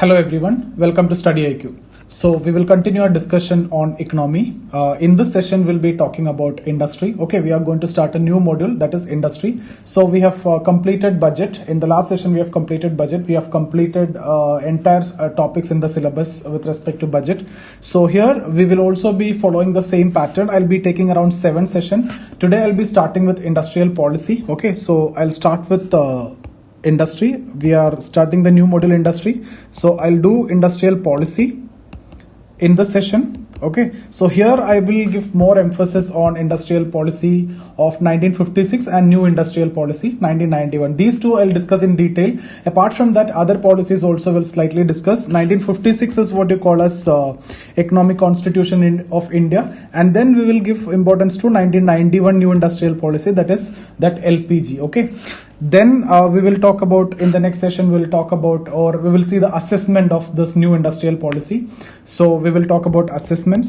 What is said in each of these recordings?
Hello everyone, welcome to StudyIQ. So we will continue our discussion on economy. In this session, we'll be talking about industry. Okay, we are going to start a new module, that is industry. So we have completed budget. In the last session, we have completed budget. We have completed entire topics in the syllabus with respect to budget. So here we will also be following the same pattern. I'll be taking around 7 sessions. Today I'll be starting with industrial policy. Okay, so I'll start with industry. We are starting the new module industry. So I'll do industrial policy in the session. Okay, so here I will give more emphasis on industrial policy of 1956 and new industrial policy 1991. These two I'll discuss in detail. Apart from that, other policies also will slightly discuss. 1956 is what you call as economic constitution of India, and then we will give importance to 1991 new industrial policy, that is that LPG. Okay, then we will talk about, in the next session we will talk about, or we will see the assessment of this new industrial policy. So we will talk about assessment,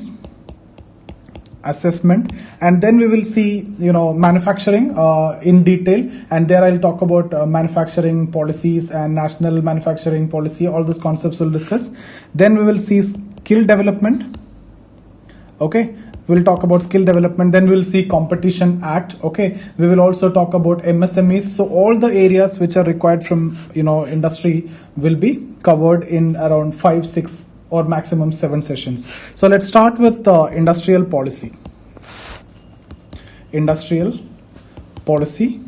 and then we will see manufacturing in detail, and there I'll talk about manufacturing policies and national manufacturing policy. All those concepts we'll discuss. Then we will see skill development. Okay, we'll talk about skill development. Then we'll see Competition Act. Okay, we will also talk about MSMEs. So all the areas which are required from industry will be covered in around 5, 6 or maximum 7 sessions. So let's start with industrial policy. Industrial policy.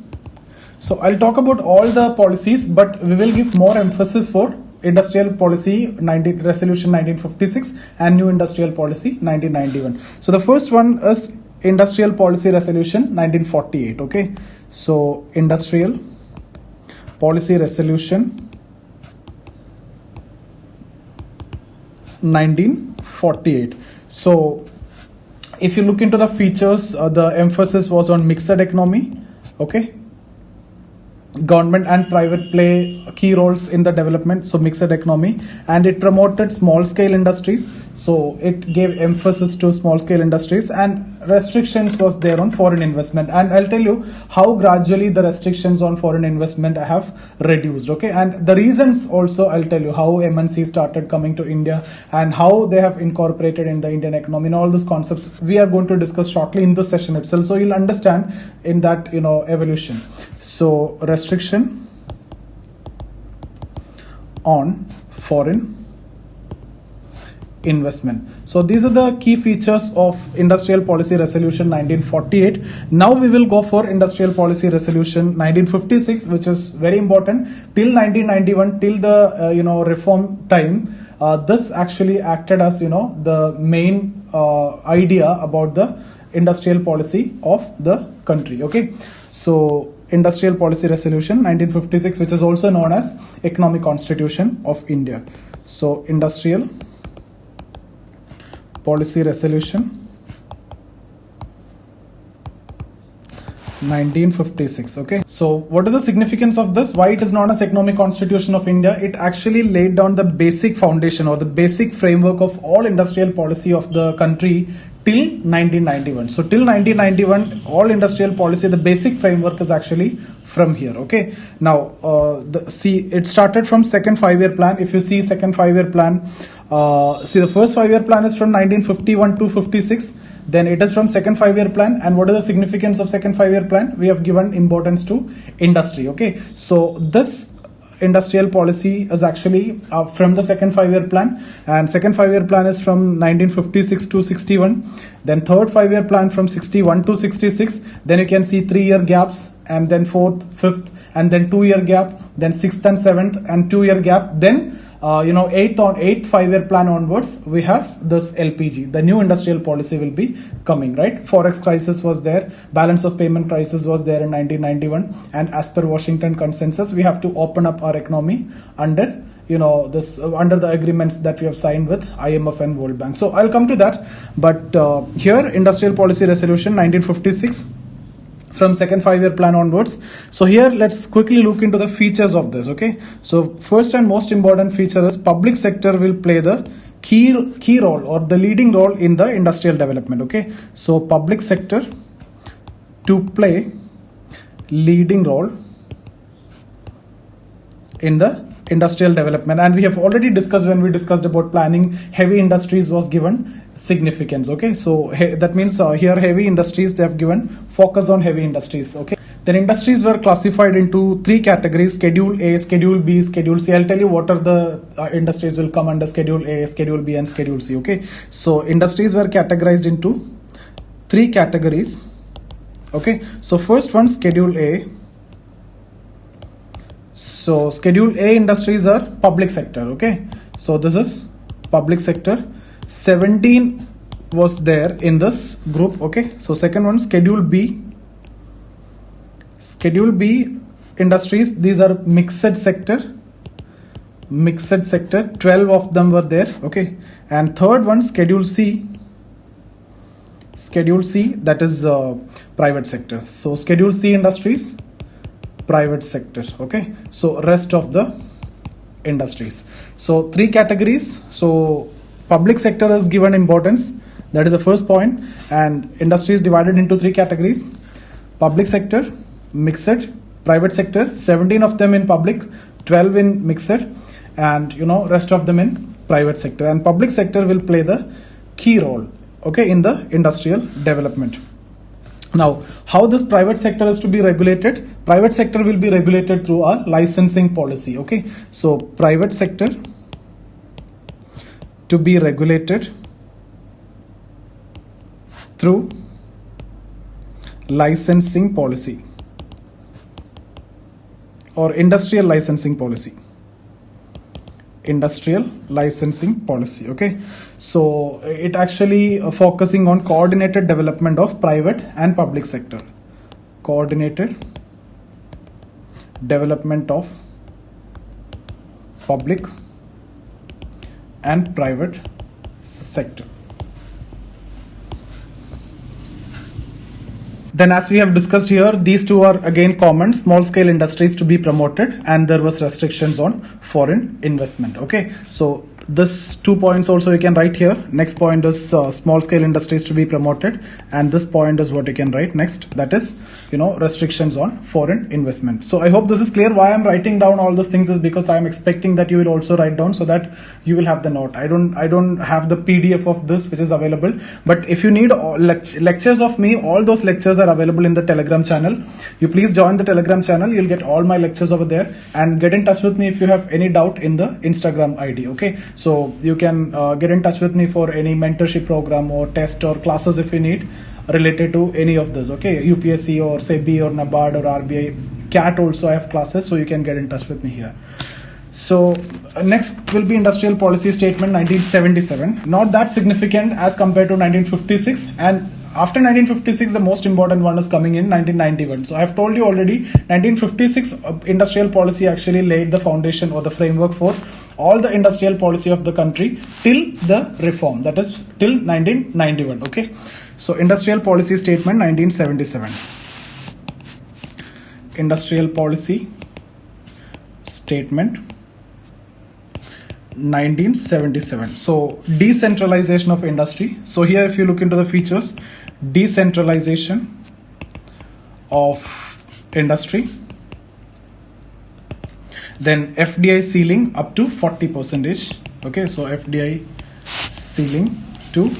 So I'll talk about all the policies, but we will give more emphasis for industrial policy resolution 1956 and new industrial policy 1991. So the first one is industrial policy resolution 1948. Okay, so industrial policy resolution 1948. So if you look into the features, the emphasis was on mixed economy. Okay, government and private play key roles in the development, so mixed economy, and it promoted small scale industries, so it gave emphasis to small scale industries, and restrictions was there on foreign investment. And I'll tell you how gradually the restrictions on foreign investment have reduced. Okay, and the reasons also I'll tell you how MNC started coming to India and how they have incorporated in the Indian economy, and all these concepts we are going to discuss shortly in this session itself, so you'll understand in that evolution. So restriction on foreign investment. So these are the key features of industrial policy resolution 1948. Now we will go for industrial policy resolution 1956, which is very important. Till 1991, till the reform time, this actually acted as the main idea about the industrial policy of the country. Okay, so industrial policy resolution 1956, which is also known as economic constitution of India. So industrial policy resolution 1956. Okay, so what is the significance of this? Why it is known as economic constitution of India? It actually laid down the basic foundation or the basic framework of all industrial policy of the country till 1991. So till 1991, all industrial policy, the basic framework is actually from here. Okay, now see, it started from second 5-year plan. If you see second 5-year plan, see the first 5-year plan is from 1951 to 56. Then it is from second 5-year plan. And what is the significance of second 5-year plan? We have given importance to industry. Okay, so this industrial policy is actually from the second 5-year plan, and second 5-year plan is from 1956 to 61. Then third 5-year plan from 61 to 66. Then you can see 3-year gaps, and then 4th, 5th, and then 2-year gap, then 6th and 7th and 2-year gap. Then 8th 5-year plan onwards, we have this LPG, the new industrial policy will be coming, right? Forex crisis was there, balance of payment crisis was there in 1991, and as per Washington consensus, we have to open up our economy under under the agreements that we have signed with IMF and World Bank. So I'll come to that, but here industrial policy resolution 1956 from second 5-year plan onwards. So here let's quickly look into the features of this. Okay, so first and most important feature is public sector will play the key role or the leading role in the industrial development. Okay, so public sector to play leading role in the industrial development, and we have already discussed when we discussed about planning, heavy industries was given significance. Okay, so that means here heavy industries, they have given focus on heavy industries. Okay, then industries were classified into three categories: Schedule A, Schedule B, Schedule C. I'll tell you what are the industries will come under Schedule A, Schedule B, and Schedule C. Okay, so industries were categorized into three categories. Okay, so first one, Schedule A. So Schedule A industries are public sector. Okay, so this is public sector. 17 was there in this group. Okay, so second one, Schedule B. Schedule B industries, these are mixed sector. 12 of them were there. Okay, and third one, Schedule C. Schedule C, that is private sector. So Schedule C industries, private sector. Okay, so rest of the industries. So three categories. So public sector is given importance, that is the first point, and industry is divided into three categories: public sector, mixed, private sector. 17 of them in public, 12 in mixed, and rest of them in private sector. And public sector will play the key role, okay, in the industrial development. Now, how this private sector is to be regulated? Private sector will be regulated through a licensing policy. Okay, so private sector to be regulated through licensing policy or industrial licensing policy. Industrial licensing policy. Okay, so it actually focusing on coordinated development of private and public sector. Coordinated development of public and private sector. Then, as we have discussed here, these two are again common: small scale industries to be promoted, and there was restrictions on foreign investment. Okay, so this 2 points also you can write here. Next point is small scale industries to be promoted, and this point is what you can write next, that is restrictions on foreign investment. So I hope this is clear. Why I'm writing down all those things is because I'm expecting that you will also write down so that you will have the note. I don't have the PDF of this which is available, but if you need lectures of me, all those lectures are available in the Telegram channel. You please join the Telegram channel. You'll get all my lectures over there, and get in touch with me if you have any doubt in the Instagram ID. Okay, so you can get in touch with me for any mentorship program or test or classes if you need related to any of this. Okay, UPSC or SEBI or NABARD or RBI, CAT also I have classes, so you can get in touch with me here. So next will be Industrial Policy Statement 1977. Not that significant as compared to 1956, and after 1956 the most important one is coming in 1991. So I have told you already, 1956 industrial policy actually laid the foundation or the framework for all the industrial policy of the country till the reform, that is till 1991. Okay, so Industrial Policy Statement 1977. Industrial Policy Statement 1977. So decentralization of industry. So here if you look into the features, decentralization of industry, then FDI ceiling up to 40%. Okay, so FDI ceiling to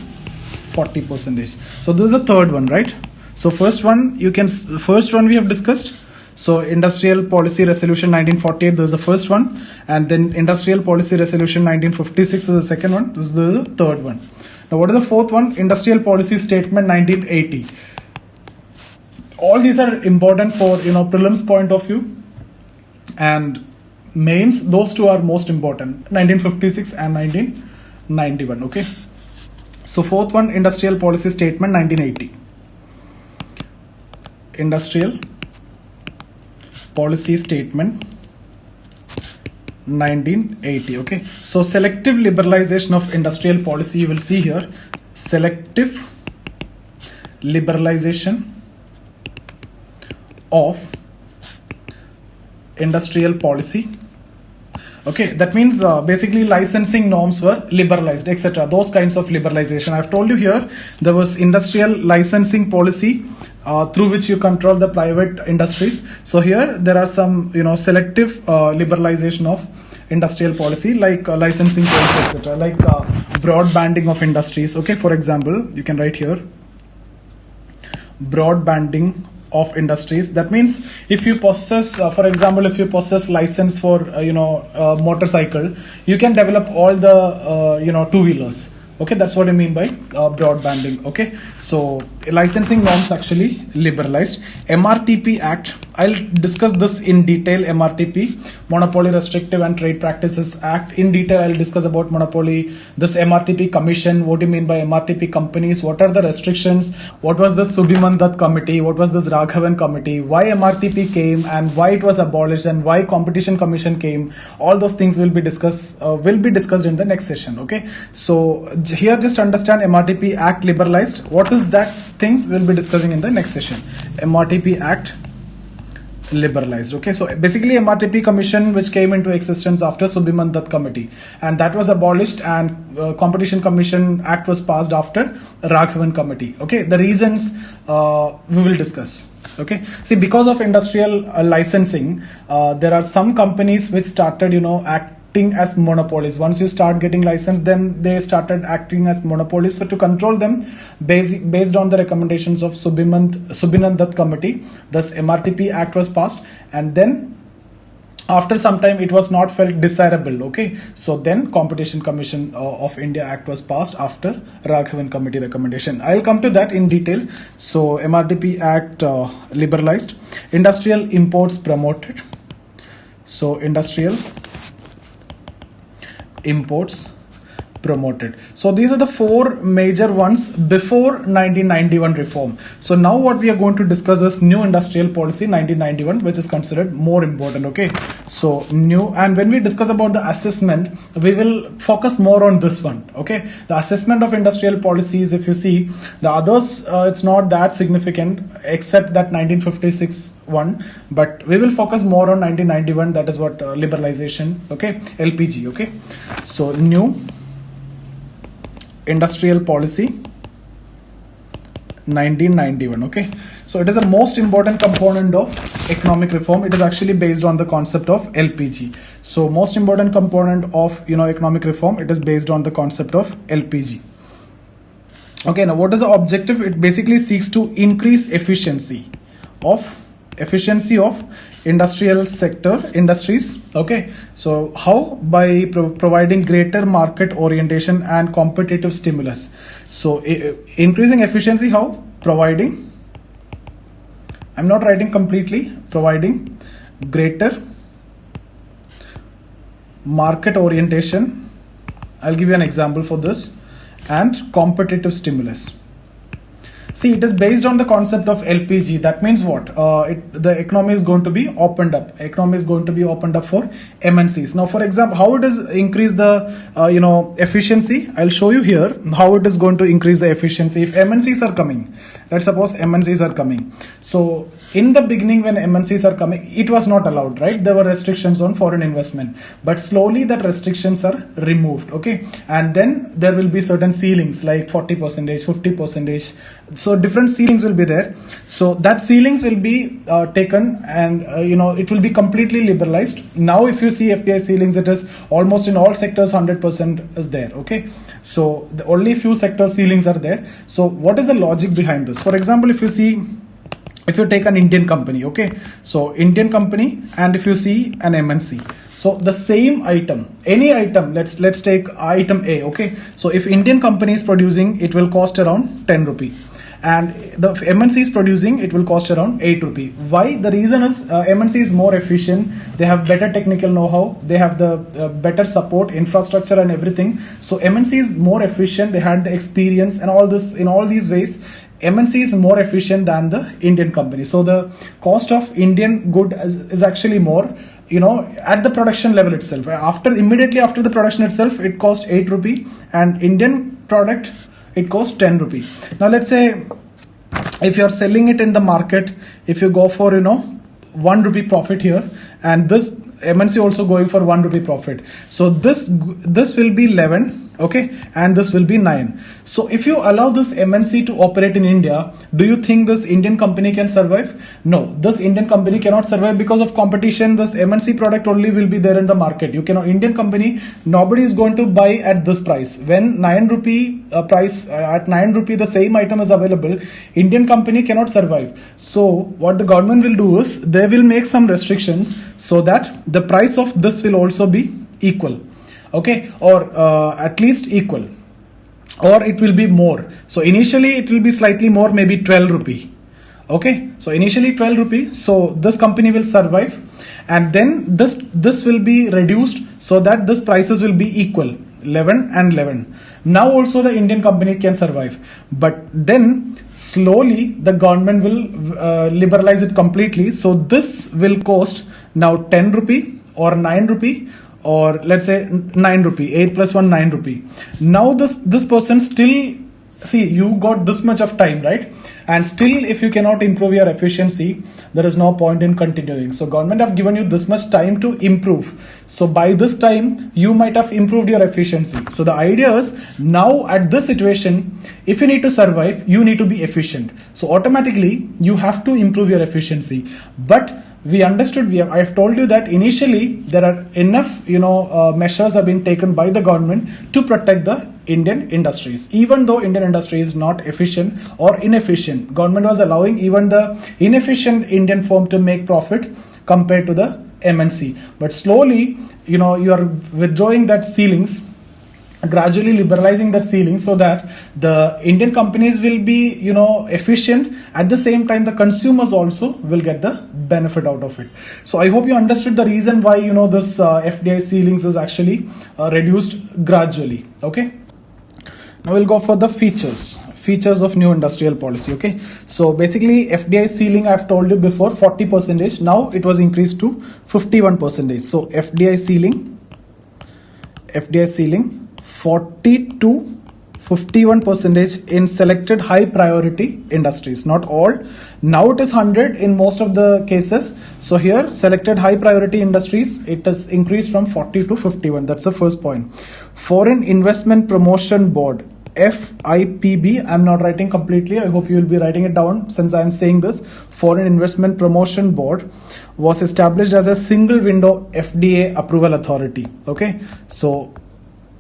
40%. So this is the third one, right? So first one we have discussed. So Industrial Policy Resolution 1948, this is the first one, and then Industrial Policy Resolution 1956 is the second one. This is the third one. Now what is the fourth one? Industrial Policy Statement 1980. All these are important for prelims point of view, and mains, those two are most important, 1956 and 1991. Okay, so fourth one, Industrial Policy Statement 1980. Industrial Policy Statement 1980. Okay, so selective liberalization of industrial policy, you will see here, selective liberalization of industrial policy. Okay, that means basically licensing norms were liberalized, etc. Those kinds of liberalization. I've told you here, there was industrial licensing policy through which you control the private industries. So here there are some selective liberalization of industrial policy, like licensing codes, etc., like broad banding of industries. Okay, for example, you can write here broad banding of industries. That means if you possess, for example, if you possess license for motorcycle, you can develop all the two-wheelers. Okay, that's what I mean by broad banding. Okay, so licensing norms actually liberalized. MRTP Act, I'll discuss this in detail. MRTP, Monopoly Restrictive and Trade Practices Act, in detail I'll discuss about monopoly, this MRTP Commission, what do you mean by MRTP companies, what are the restrictions, what was the Subhiman Dutt Committee, what was this Raghavan Committee, why MRTP came and why it was abolished, and why Competition Commission came. All those things will be discussed in the next session. Okay, so here just understand MRTP Act liberalized. What is that things we'll be discussing in the next session. MRTP Act liberalized. Okay, so basically MRTP Commission, which came into existence after Subhiman Dutt Committee, and that was abolished, and Competition Commission Act was passed after Raghavan Committee. Okay, the reasons we will discuss. Okay, see, because of industrial licensing, there are some companies which started acting as monopolies. Once you start getting licensed, then they started acting as monopolies. So to control them, based on the recommendations of Subhiman Dutt Committee, thus MRTP Act was passed, and then after some time it was not felt desirable. Okay, so then Competition Commission of India Act was passed after Raghavan Committee recommendation. I'll come to that in detail. So MRTP Act liberalized. Industrial imports promoted. So industrial imports promoted. So these are the four major ones before 1991 reform. So now what we are going to discuss is new industrial policy 1991, which is considered more important. Okay, so new, and when we discuss about the assessment, we will focus more on this one. Okay, the assessment of industrial policies, if you see the others, it's not that significant except that 1956 one, but we will focus more on 1991, that is what liberalization. Okay, LPG. Okay, so new industrial policy 1991. Okay, so it is a most important component of economic reform. It is actually based on the concept of LPG. So most important component of economic reform, it is based on the concept of LPG. Okay, now what is the objective? It basically seeks to increase efficiency of industrial sector industries. Okay, so how? By providing greater market orientation and competitive stimulus. So increasing efficiency, how? Providing, I'm not writing completely, providing greater market orientation, I'll give you an example for this, and competitive stimulus. See, it is based on the concept of LPG. That means what? The economy is going to be opened up. Economy is going to be opened up for MNCs. Now, for example, how it is increase the efficiency? I'll show you here how it is going to increase the efficiency. If MNCs are coming, let's suppose MNCs are coming. So in the beginning, when MNCs are coming, it was not allowed, right? There were restrictions on foreign investment, but slowly that restrictions are removed. Okay, and then there will be certain ceilings like 40%, 50%. So different ceilings will be there. So that ceilings will be taken, and it will be completely liberalized. Now if you see FDI ceilings, it is almost in all sectors 100% is there. Okay, so the only few sector ceilings are there. So what is the logic behind this? For example, if you take an Indian company, okay, so Indian company, and if you see an MNC, so the same item, any item, let's take item A. Okay, so if Indian company is producing, it will cost around 10 rupee, and the MNC is producing, it will cost around 8 rupee. Why? The reason is MNC is more efficient, they have better technical know-how, they have the better support infrastructure and everything. So MNC is more efficient, they had the experience and all this. In all these ways, MNC is more efficient than the Indian company. So the cost of Indian good is actually more, at the production level itself. Immediately after the production itself, it costs 8 rupee, and Indian product, it costs 10 rupee. Now let's say if you're selling it in the market, if you go for 1 rupee profit here, and this MNC also going for 1 rupee profit, so this will be leavened Okay, and this will be 9. So if you allow this MNC to operate in India, do you think this Indian company can survive? No, this Indian company cannot survive because of competition. This MNC product only will be there in the market. You cannot, Indian company, nobody is going to buy at this price. When 9 rupee price, at 9 rupee the same item is available, Indian company cannot survive. So what the government will do is, they will make some restrictions so that the price of this will also be equal. Okay, or at least equal, or it will be more. So initially it will be slightly more, maybe 12 rupee. Okay, so initially 12 rupee, so this company will survive, and then this will be reduced so that this prices will be equal, 11 and 11. Now also the Indian company can survive, but then slowly the government will liberalize it completely. So this will cost now 10 rupee or 9 rupee, or let's say 9 rupee, 8 plus 1, 9 rupee. Now this person still, see, you got this much of time, right? And still if you cannot improve your efficiency, there is no point in continuing. So government have given you this much time to improve. So by this time, you might have improved your efficiency. So the idea is, now at this situation, if you need to survive, you need to be efficient. So automatically you have to improve your efficiency. But we understood, I have told you that initially there are enough measures have been taken by the government to protect the Indian industries. Even though Indian industry is not efficient or inefficient, government was allowing even the inefficient Indian firm to make profit compared to the MNC. But slowly, you are withdrawing that ceilings, gradually liberalizing that ceiling, so that the Indian companies will be efficient. At the same time, the consumers also will get the benefit out of it. So I hope you understood the reason why this FDI ceilings is actually reduced gradually. Okay, now we'll go for the features of new industrial policy. Okay, so basically FDI ceiling, I've told you before, 40%. Now it was increased to 51%. So FDI ceiling 40 to 51% in selected high priority industries, not all. Now it is 100 in most of the cases. So here, selected high priority industries, it has increased from 40 to 51. That's the first point. Foreign Investment Promotion Board, FIPB, I'm not writing completely, I hope you will be writing it down since I'm saying this. Foreign Investment Promotion Board was established as a single window FDA approval authority. Okay, so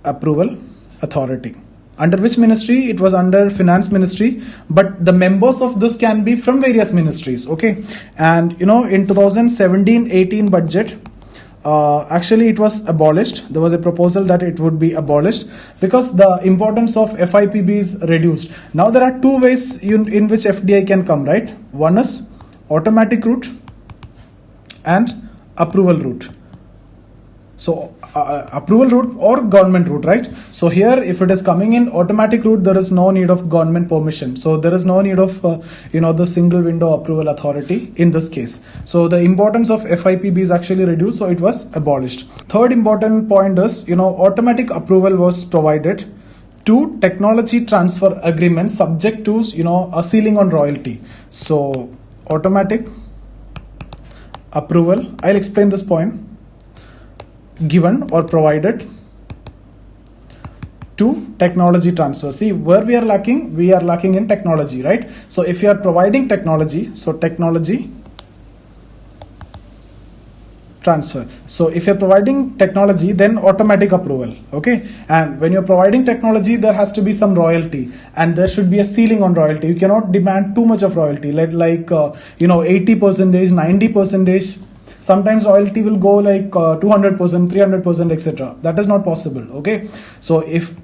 approval authority. Under which ministry? It was under Finance Ministry, but the members of this can be from various ministries. Okay, and in 2017-18 budget, actually it was abolished. There was a proposal that it would be abolished because the importance of FIPB is reduced. Now there are two ways in which FDI can come, right? One is automatic route and approval route. So approval route or government route, right? So here, if it is coming in automatic route, there is no need of government permission. So there is no need of the single window approval authority in this case. So the importance of FIPB is actually reduced. So it was abolished. Third important point is automatic approval was provided to technology transfer agreements subject to a ceiling on royalty. So automatic approval, I'll explain this point, given or provided to technology transfer. See, where we are lacking in technology, right? So if you are providing technology, so technology transfer. So if you're providing technology, then automatic approval. Okay, and when you're providing technology, there has to be some royalty, and there should be a ceiling on royalty. You cannot demand too much of royalty, like 80%, 90%. Sometimes royalty will go like 200%, 300%, etc. That is not possible. Okay, so if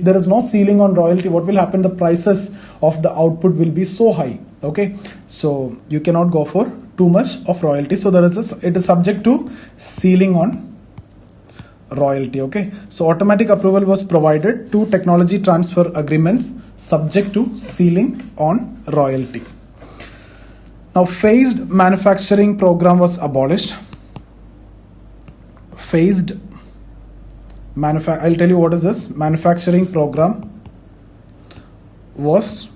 there is no ceiling on royalty, what will happen? The prices of the output will be so high. Okay, so you cannot go for too much of royalty. So it is subject to ceiling on royalty. Okay, so automatic approval was provided to technology transfer agreements subject to ceiling on royalty. Now, phased manufacturing program was abolished. I'll tell you what is this. Manufacturing program was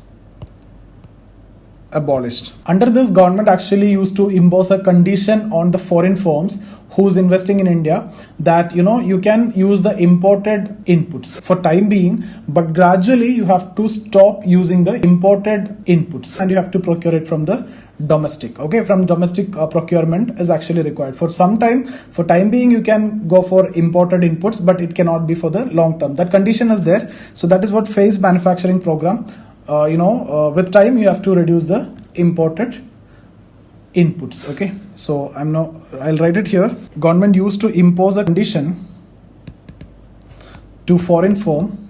abolished. Under this, government actually used to impose a condition on the foreign firms who's investing in India that you can use the imported inputs for time being, but gradually you have to stop using the imported inputs and you have to procure it from the domestic. Okay, from domestic procurement is actually required for some time. For time being you can go for imported inputs, but it cannot be for the long term. That condition is there. So that is what phased manufacturing program, with time you have to reduce the imported inputs. Okay, so I'll write it here. Government used to impose a condition to foreign firm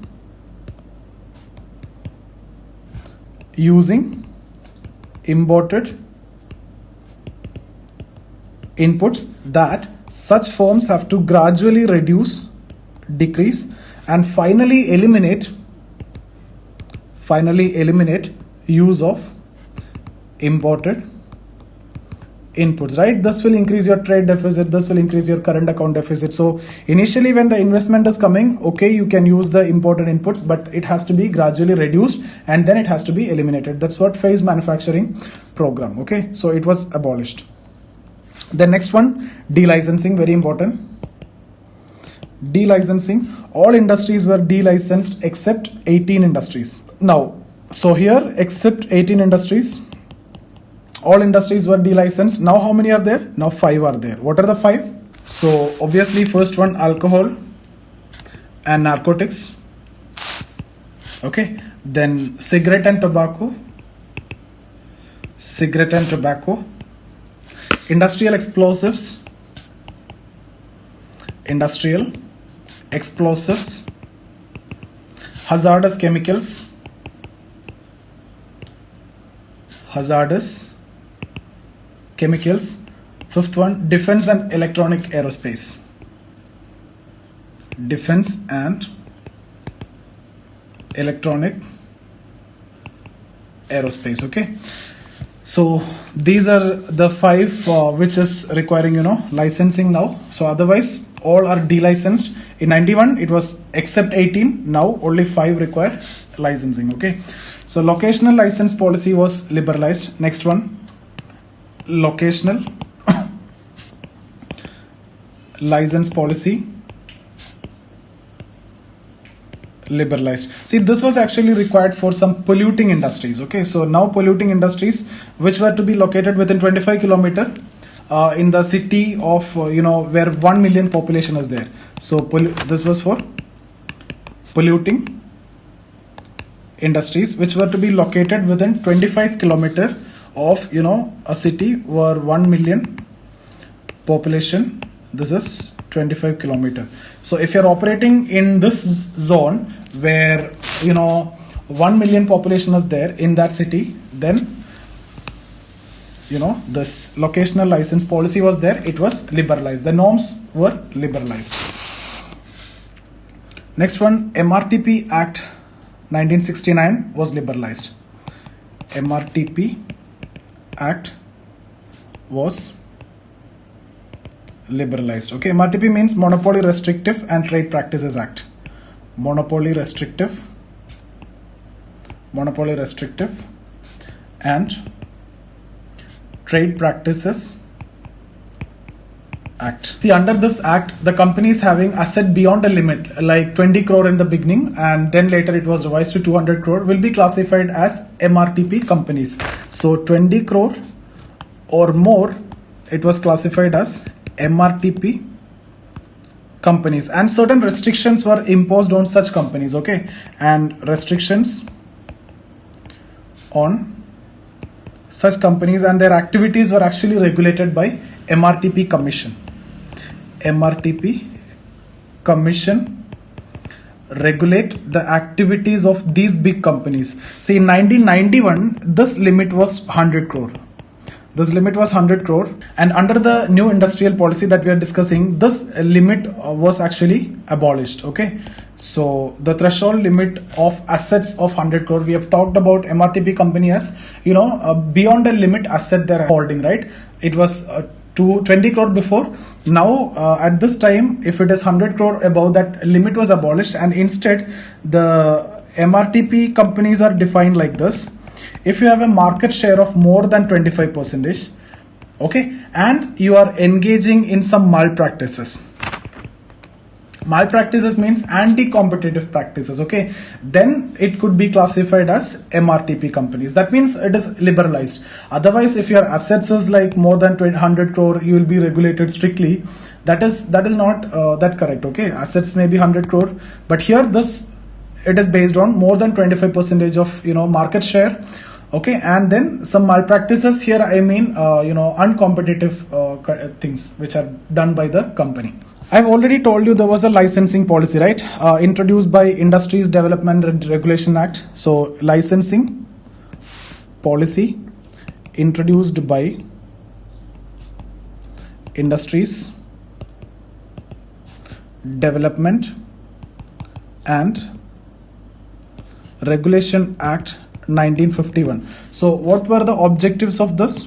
using imported inputs that such firms have to gradually reduce, decrease, and finally eliminate use of imported inputs, right? This will increase your trade deficit, this will increase your current account deficit. So initially when the investment is coming, okay, you can use the imported inputs, but it has to be gradually reduced and then it has to be eliminated. That's what phased manufacturing program. Okay, so it was abolished. The next one, delicensing, very important. Delicensing, all industries were delicensed except 18 industries. Now, so here except 18 industries, all industries were delicensed. Now how many are there? Now 5 are there. What are the 5? So obviously first one, alcohol and narcotics. Okay, then cigarette and tobacco, industrial explosives, hazardous chemicals, fifth one, defense and electronic aerospace, okay. So these are the 5 which is requiring licensing now. So otherwise all are delicensed. In 91 it was except 18, now only 5 require licensing. Okay, so locational license policy was liberalized. Next one, locational license policy liberalized. See, this was actually required for some polluting industries. Okay, so now polluting industries which were to be located within 25 kilometer in the city of where 1 million population is there. So this was for polluting industries which were to be located within 25 kilometer of a city where 1 million population. This is 25 kilometer. So if you're operating in this zone where 1 million population is there in that city, then this locational license policy was there. It was liberalized. The norms were liberalized. Next one, MRTP Act 1969 was liberalized. MRTP Act was liberalized. Okay, MRTP means Monopoly Restrictive and Trade Practices Act. Monopoly Restrictive and Trade Practices Act. See, under this act, the companies having asset beyond a limit, like 20 crore in the beginning and then later it was revised to 200 crore, will be classified as MRTP companies. So 20 crore or more, it was classified as MRTP companies, and certain restrictions were imposed on such companies. Okay, and restrictions on such companies and their activities were actually regulated by MRTP Commission. MRTP Commission regulate the activities of these big companies. See, in 1991, this limit was 100 crore. This limit was 100 crore, and under the new industrial policy that we are discussing, this limit was actually abolished. Okay, so the threshold limit of assets of 100 crore, we have talked about MRTP company as beyond a limit asset they're holding, right? It was to 20 crore before. Now at this time, if it is 100 crore above, that limit was abolished, and instead the MRTP companies are defined like this. If you have a market share of more than 25%, okay, and you are engaging in some malpractices. Malpractices means anti-competitive practices, okay? Then it could be classified as MRTP companies. That means it is liberalized. Otherwise, if your assets is like more than 100 crore, you will be regulated strictly. That is not that correct, okay? Assets may be 100 crore, but here it is based on more than 25% of market share, okay? And then some malpractices here, I mean uncompetitive things which are done by the company. I've already told you there was a licensing policy, right? Introduced by Industries Development and Regulation Act. So licensing policy introduced by Industries Development and Regulation Act 1951. So what were the objectives of this?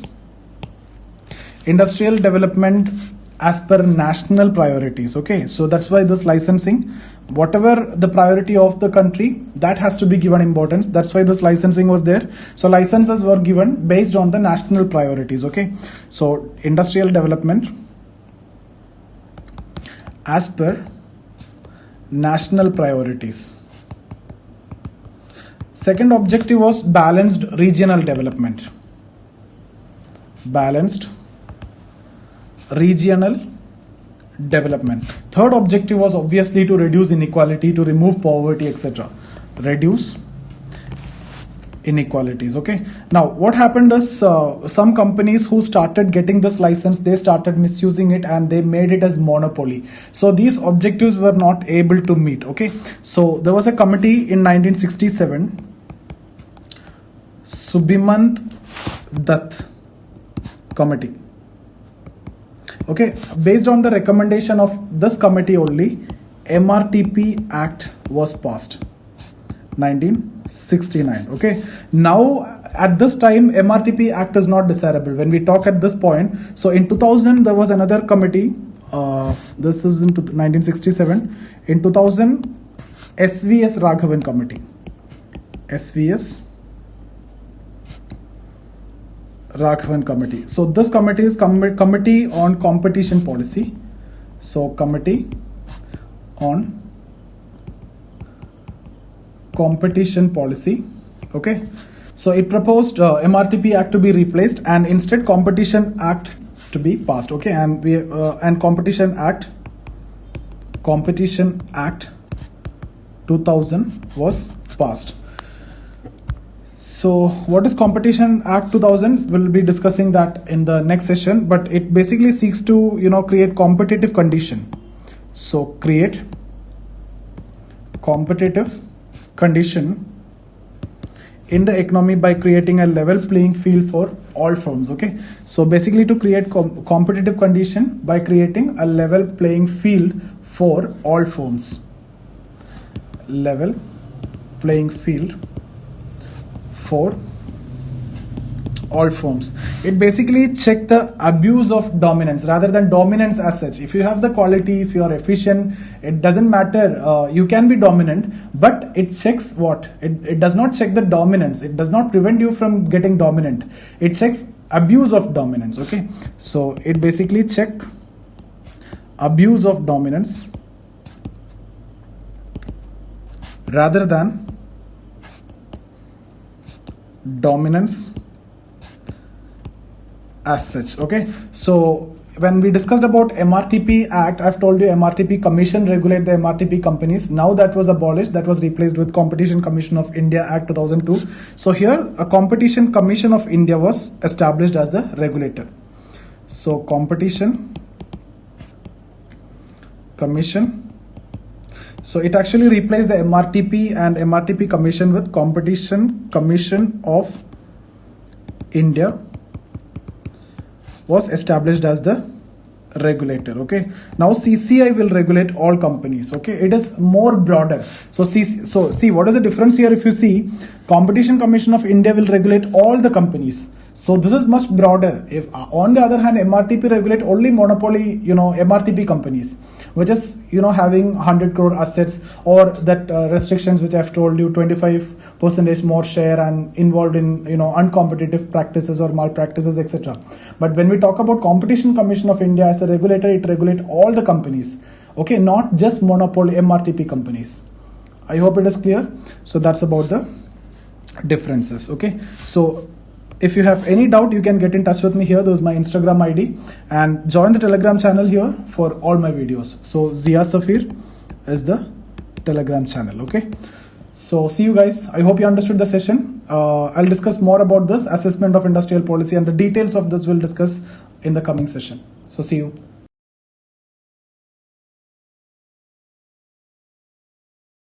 Industrial development as per national priorities, okay? So that's why this licensing, whatever the priority of the country, that has to be given importance. That's why this licensing was there. So licenses were given based on the national priorities, okay? So industrial development as per national priorities. Second objective was balanced regional development. Balanced regional development. Third objective was obviously to reduce inequality, to remove poverty, etc. Reduce inequalities, okay? Now what happened is some companies who started getting this license, they started misusing it and they made it as monopoly. So these objectives were not able to meet, okay? So there was a committee in 1967, Subhimant Dutt committee. Okay, based on the recommendation of this committee only, MRTP Act was passed, 1969. Okay, now at this time, MRTP Act is not desirable. When we talk at this point, so in 2000 there was another committee. This is in 1967. In 2000, SVS Raghavan committee. SVS Raghavan committee. So this committee is Committee on Competition Policy. So Committee on Competition Policy. Okay. So it proposed MRTP Act to be replaced and instead Competition Act to be passed. Okay, and Competition Act 2000 was passed. So what is Competition Act 2000? We'll be discussing that in the next session, but it basically seeks to create competitive condition. So create competitive condition in the economy by creating a level playing field for all firms. Okay, so basically to create competitive condition by creating a level playing field for all firms. Level playing field for all firms. It basically check the abuse of dominance rather than dominance as such. If you have the quality, if you are efficient, it doesn't matter. You can be dominant, but it checks what? It does not check the dominance. It does not prevent you from getting dominant. It checks abuse of dominance. Okay, so it basically check abuse of dominance rather than dominance as such. Okay, so when we discussed about MRTP Act, I've told you MRTP Commission regulate the MRTP companies. Now that was abolished, that was replaced with Competition Commission of India Act 2002. So here a Competition Commission of India was established as the regulator. So Competition Commission. So it actually replaced the MRTP and MRTP Commission with Competition Commission of India was established as the regulator. Okay, now CCI will regulate all companies. Okay, it is more broader. So see what is the difference here? If you see, Competition Commission of India will regulate all the companies. So this is much broader. If on the other hand, MRTP regulate only monopoly, MRTP companies. which is, having 100 crore assets, or that restrictions which I've told you, 25% more share and involved in, uncompetitive practices or malpractices, etc. But when we talk about Competition Commission of India as a regulator, it regulates all the companies, okay, not just monopoly MRTP companies. I hope it is clear. So that's about the differences. Okay, so if you have any doubt, you can get in touch with me here. There's my Instagram ID, and join the Telegram channel here for all my videos. So Zia Safir is the Telegram channel. Okay, so see you guys. I hope you understood the session. I'll discuss more about this assessment of industrial policy, and the details of this we'll discuss in the coming session. So see you.